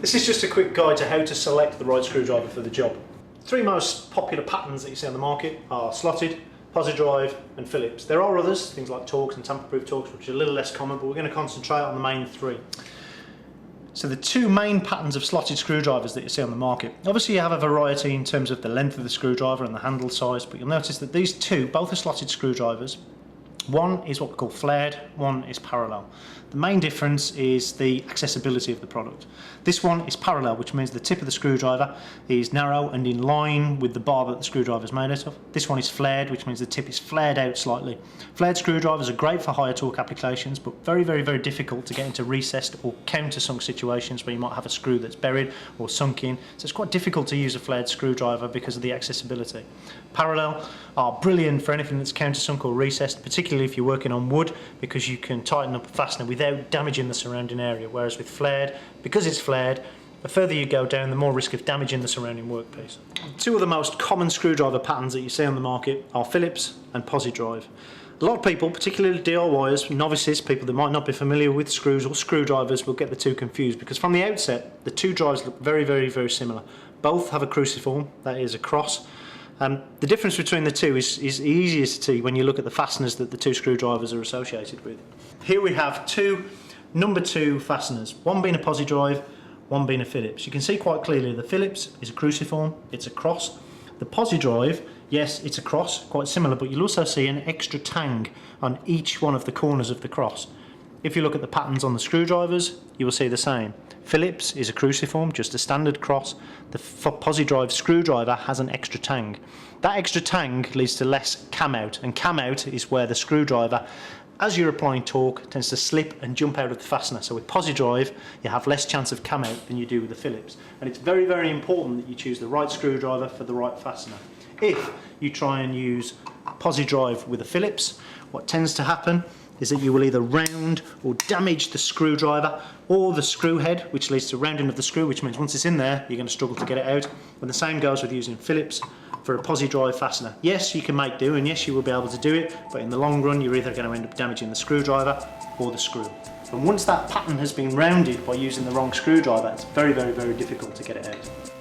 This is just a quick guide to how to select the right screwdriver for the job. Three most popular patterns that you see on the market are slotted, posi drive and Phillips. There are others, things like Torx and tamper-proof Torx, which are a little less common, but we're going to concentrate on the main three. So the two main patterns of slotted screwdrivers that you see on the market. Obviously you have a variety in terms of the length of the screwdriver and the handle size, but you'll notice that these two, both are slotted screwdrivers. One is what we call flared, one is parallel. The main difference is the accessibility of the product. This one is parallel, which means the tip of the screwdriver is narrow and in line with the bar that the screwdriver is made out of. This one is flared, which means the tip is flared out slightly. Flared screwdrivers are great for higher torque applications, but very difficult to get into recessed or countersunk situations where you might have a screw that's buried or sunk in. So it's quite difficult to use a flared screwdriver because of the accessibility. Parallel are brilliant for anything that's countersunk or recessed, particularly if you're working on wood, because you can tighten up a fastener without damaging the surrounding area, whereas with flared, because it's flared, the further you go down, the more risk of damaging the surrounding workpiece. Two of the most common screwdriver patterns that you see on the market are Phillips and posi drive. A lot of people, particularly DIYers, novices, people that might not be familiar with screws or screwdrivers, will get the two confused, because from the outset the two drives look very similar. Both have a cruciform, that is a cross. The difference between the two is easier to see when you look at the fasteners that the two screwdrivers are associated with. Here we have two number 2 fasteners, one being a posi drive, one being a Phillips. You can see quite clearly the Phillips is a cruciform, it's a cross. The posi drive, yes, it's a cross, quite similar, but you'll also see an extra tang on each one of the corners of the cross. If you look at the patterns on the screwdrivers, you will see the same. Phillips is a cruciform, just a standard cross. The posi drive screwdriver has an extra tang. That extra tang leads to less cam out, and cam out is where the screwdriver, as you're applying torque, tends to slip and jump out of the fastener. So with posi drive, you have less chance of cam out than you do with the Phillips. And it's very important that you choose the right screwdriver for the right fastener. If you try and use posi drive with a Phillips, what tends to happen is that you will either round or damage the screwdriver or the screw head, which leads to rounding of the screw, which means once it's in there, you're going to struggle to get it out. And the same goes with using Phillips for a posi drive fastener. Yes, you can make do, and yes, you will be able to do it, but in the long run, you're either going to end up damaging the screwdriver or the screw. And once that pattern has been rounded by using the wrong screwdriver, it's very difficult to get it out.